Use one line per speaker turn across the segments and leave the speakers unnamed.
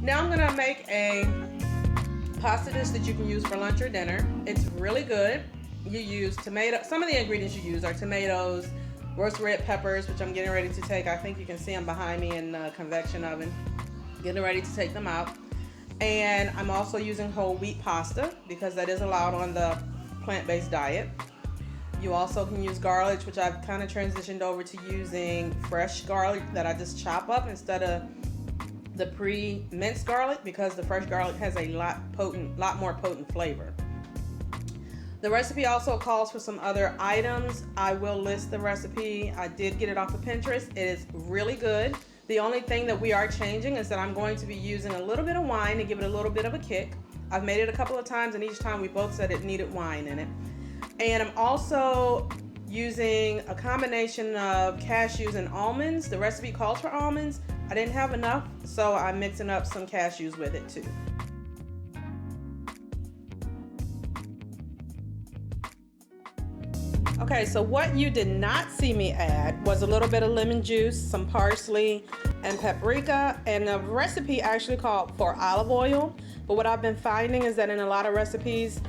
Now I'm gonna make a pasta dish that you can use for lunch or dinner. It's really good. You use tomato. Some of the ingredients you use are tomatoes, roast red peppers, which I'm getting ready to take. I think you can see them behind me in the convection oven. Getting ready to take them out. And I'm also using whole wheat pasta because that is allowed on the plant-based diet. You also can use garlic, which I've kind of transitioned over to using fresh garlic that I just chop up instead of the pre-minced garlic, because the fresh garlic has a lot more potent flavor. The recipe also calls for some other items. I will list the recipe. I did get it off of Pinterest. It is really good. The only thing that we are changing is that I'm going to be using a little bit of wine to give it a little bit of a kick. I've made it a couple of times and each time we both said it needed wine in it. And I'm also using a combination of cashews and almonds. The recipe calls for almonds. I didn't have enough, so I'm mixing up some cashews with it too. Okay, so what you did not see me add was a little bit of lemon juice, some parsley, and paprika, and the recipe actually called for olive oil. But what I've been finding is that in a lot of recipes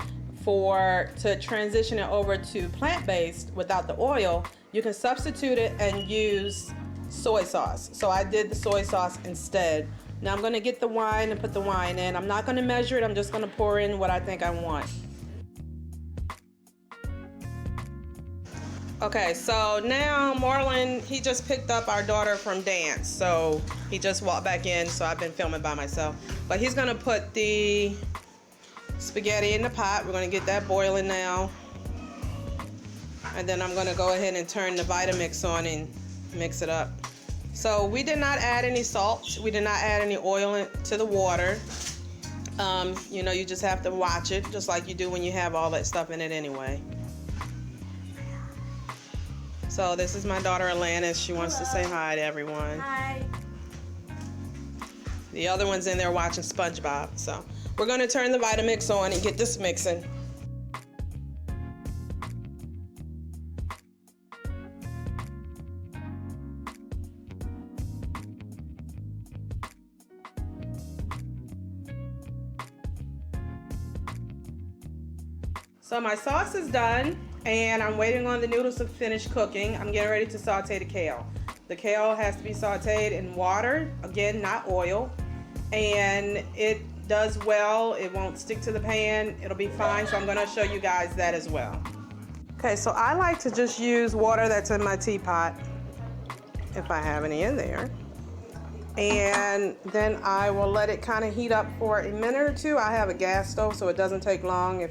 to transition it over to plant-based without the oil, you can substitute it and use soy sauce. So I did the soy sauce instead. Now I'm gonna get the wine and put the wine in. I'm not gonna measure it, I'm just gonna pour in what I think I want. Okay, so now Marlon, he just picked up our daughter from dance, so he just walked back in, so I've been filming by myself. But he's gonna put the spaghetti in the pot. We're gonna get that boiling now. And then I'm gonna go ahead and turn the Vitamix on and mix it up. So we did not add any salt. We did not add any oil to the water. You know, you just have to watch it, just like you do when you have all that stuff in it anyway. So this is my daughter Alanis. She wants to say hi to everyone.
Hi.
The other one's in there watching SpongeBob. So we're gonna turn the Vitamix on and get this mixing. So my sauce is done. And I'm waiting on the noodles to finish cooking. I'm getting ready to saute the kale. The kale has to be sauteed in water, again, not oil. And it does well. It won't stick to the pan. It'll be fine. So I'm gonna show you guys that as well. Okay, so I like to just use water that's in my teapot, if I have any in there. And then I will let it kind of heat up for a minute or two. I have a gas stove, so it doesn't take long. If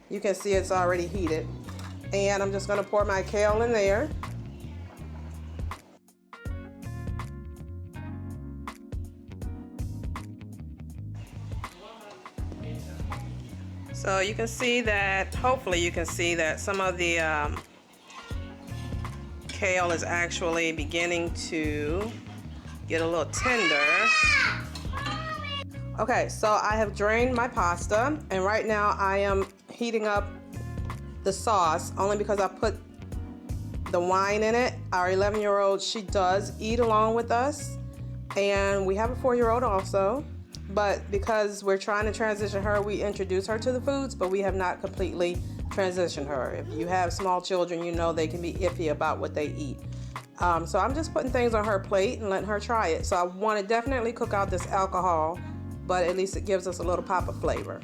you can see, it's already heated. And I'm just going to pour my kale in there. So you can see that, hopefully you can see that some of the kale is actually beginning to get a little tender. Okay, so I have drained my pasta, and right now I am heating up the sauce only because I put the wine in it. Our 11-year-old, she does eat along with us, and we have a 4-year-old also, but because we're trying to transition her, we introduce her to the foods, but we have not completely transitioned her. If you have small children, you know they can be iffy about what they eat. So I'm just putting things on her plate and letting her try it. So I want to definitely cook out this alcohol, but at least it gives us a little pop of flavor.